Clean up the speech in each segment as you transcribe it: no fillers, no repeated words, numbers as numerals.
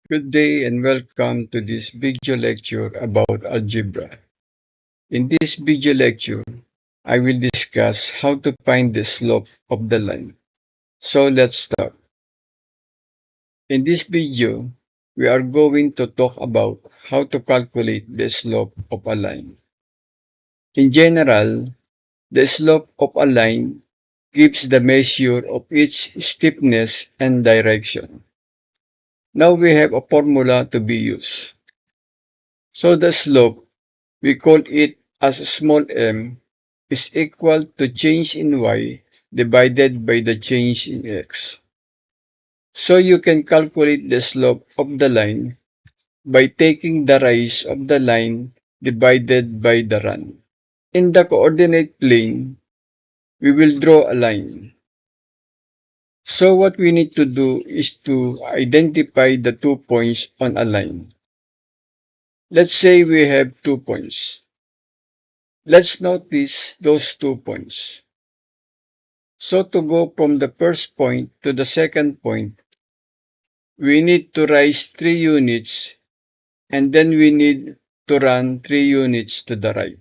Good day and welcome to this video lecture about algebra. In this video lecture, I will discuss how to find the slope of the line. So let's start. In this video, we are going to talk about how to calculate the slope of a line. In general, the slope of a line gives the measure of its steepness and direction. Now we have a formula to be used. So the slope, we call it as small m, is equal to change in y divided by the change in x. So you can calculate the slope of the line by taking the rise of the line divided by the run. In the coordinate plane, we will draw a line. So what we need to do is to identify the 2 points on a line. Let's say we have 2 points. Let's notice those 2 points. So to go from the first point to the second point, we need to rise 3 units and then we need to run 3 units to the right.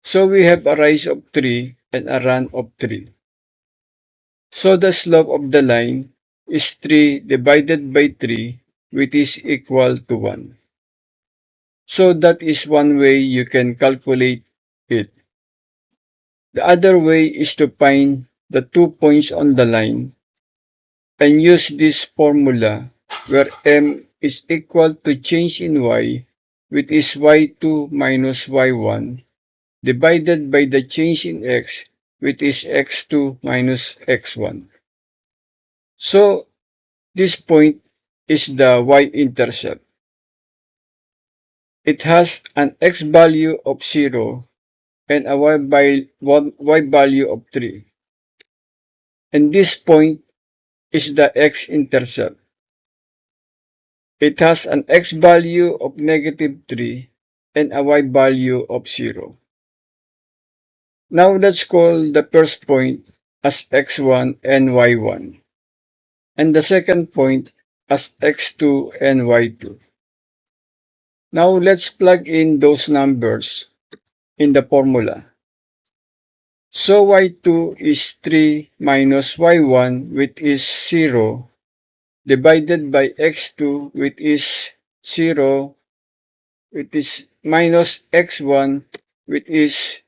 So we have a rise of 3 and a run of 3. So the slope of the line is 3 divided by 3, which is equal to 1. So that is one way you can calculate it. The other way is to find the 2 points on the line and use this formula where m is equal to change in y, which is y2 minus y1, divided by the change in x, which is x2 minus x1. So this point is the y-intercept. It has an x value of 0 and a y value of 3. And this point is the x-intercept. It has an x value of -3 and a y value of 0. Now let's call the first point as x1 and y1, and the second point as x2 and y2. Now let's plug in those numbers in the formula. So y2 is 3 minus y1, which is 0, divided by x2, which is 0, which is minus x1, which is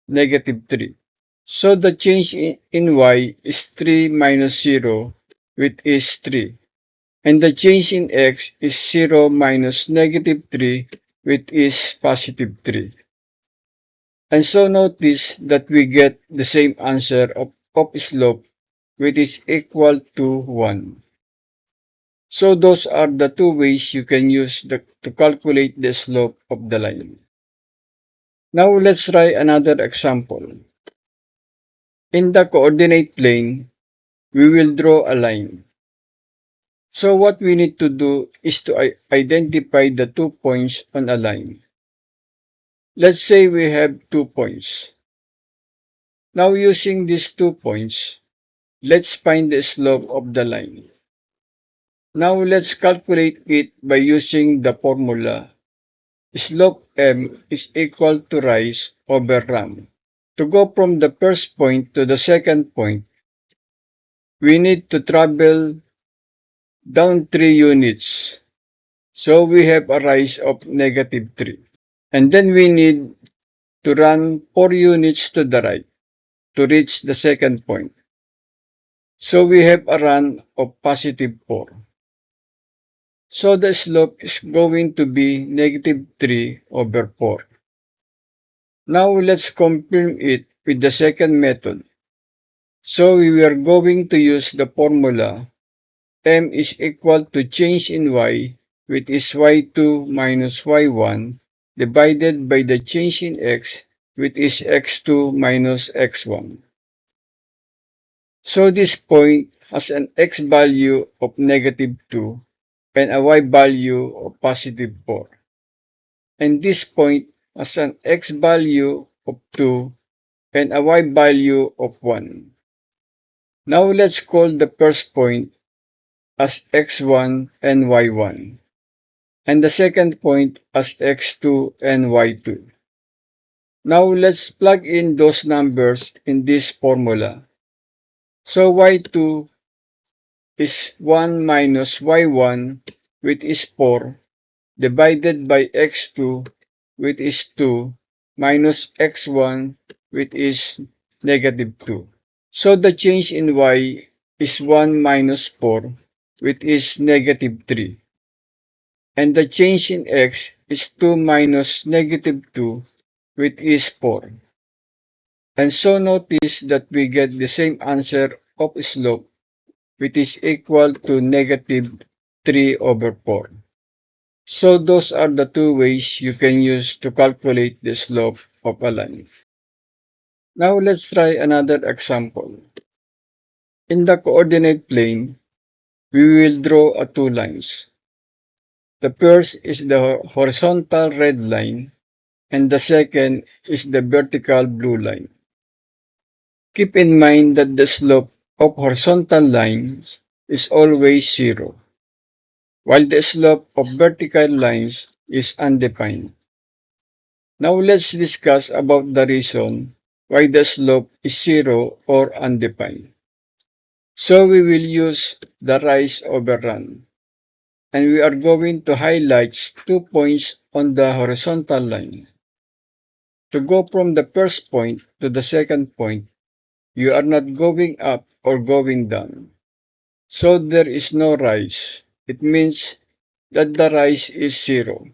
-3. So the change in y is 3 minus 0, which is 3. And the change in x is 0 minus -3, which is +3. And so notice that we get the same answer of slope, which is equal to 1. So those are the two ways you can use to calculate the slope of the line. Now let's try another example. In the coordinate plane, we will draw a line. So what we need to do is to identify the 2 points on a line. Let's say we have 2 points. Now using these 2 points, let's find the slope of the line. Now let's calculate it by using the formula. Slope m is equal to rise over run. To go from the first point to the second point, we need to travel down 3 units. So we have a rise of -3. And then we need to run 4 units to the right to reach the second point. So we have a run of +4. So the slope is going to be -3 over 4. Now let's confirm it with the second method. So we are going to use the formula m is equal to change in y, which is y2 minus y1, divided by the change in x, which is x2 minus x1. So this point has an x value of -2 and a y value of +4. And this point has an x value of 2 and a y value of 1. Now let's call the first point as x1 and y1, and the second point as x2 and y2. Now let's plug in those numbers in this formula. So y2 is 1 minus y1, which is 4, divided by x2, which is 2, minus x1, which is negative 2. So the change in y is 1 minus 4, which is negative 3. And the change in x is 2 minus negative 2, which is 4. And so notice that we get the same answer of slope, which is equal to negative 3 over 4. So those are the two ways you can use to calculate the slope of a line. Now let's try another example. In the coordinate plane, we will draw two lines. The first is the horizontal red line, and the second is the vertical blue line. Keep in mind that the slope of horizontal lines is always 0, while the slope of vertical lines is undefined. Now let's discuss about the reason why the slope is 0 or undefined. So we will use the rise over run, and we are going to highlight 2 points on the horizontal line. To go from the first point to the second point, you are not going up or going down. So there is no rise. It means that the rise is 0.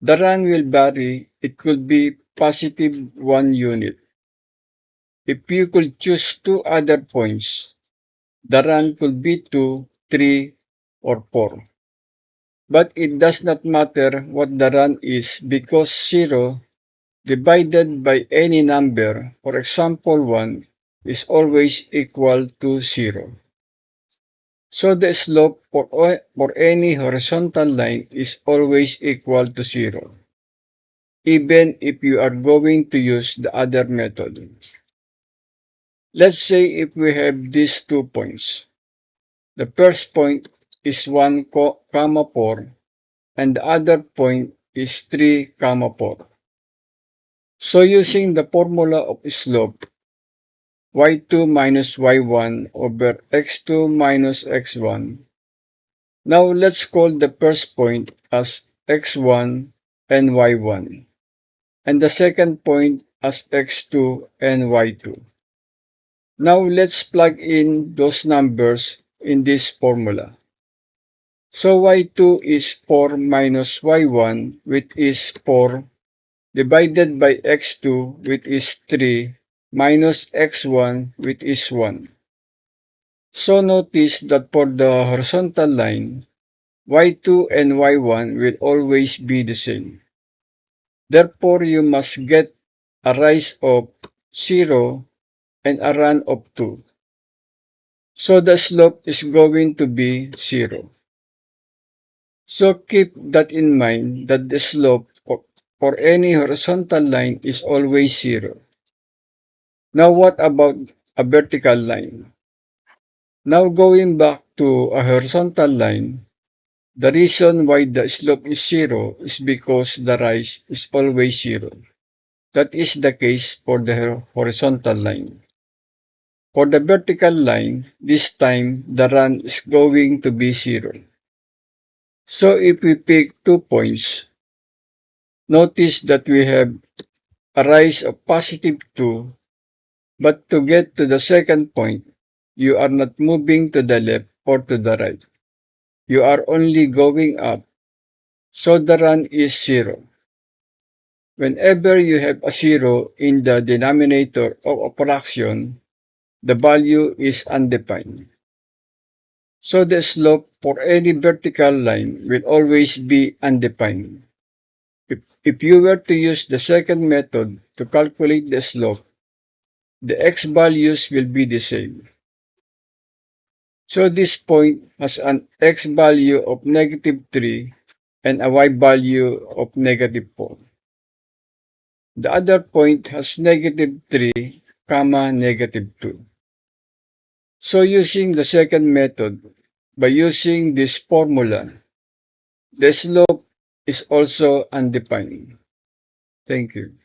The run will vary. It could be positive 1 unit. If you could choose two other points, the run could be 2, 3, or 4. But it does not matter what the run is because 0 divided by any number, for example 1, is always equal to 0. So the slope for any horizontal line is always equal to 0, even if you are going to use the other method. Let's say if we have these 2 points. The first point is 1, 4, and the other point is 3, 4. So using the formula of slope, y2 minus y1 over x2 minus x1. Now let's call the first point as x1 and y1, and the second point as x2 and y2. Now let's plug in those numbers in this formula. So y2 is 4 minus y1, which is 4, divided by x2, which is 3, minus x1, which is 1. So notice that for the horizontal line, y2 and y1 will always be the same. Therefore, you must get a rise of 0 and a run of 2. So the slope is going to be 0. So keep that in mind that the slope for any horizontal line is always 0. Now what about a vertical line? Now going back to a horizontal line, the reason why the slope is 0 is because the rise is always 0. That is the case for the horizontal line. For the vertical line, this time the run is going to be 0. So if we pick 2 points, notice that we have a rise of positive 2, but to get to the second point, you are not moving to the left or to the right. You are only going up, so the run is 0. Whenever you have a 0 in the denominator of a fraction, the value is undefined. So the slope for any vertical line will always be undefined. If you were to use the second method to calculate the slope, the x values will be the same. So this point has an x value of negative 3 and a y value of negative 4. The other point has negative 3, negative 2. So using the second method, by using this formula. The slope is also undefined. Thank you.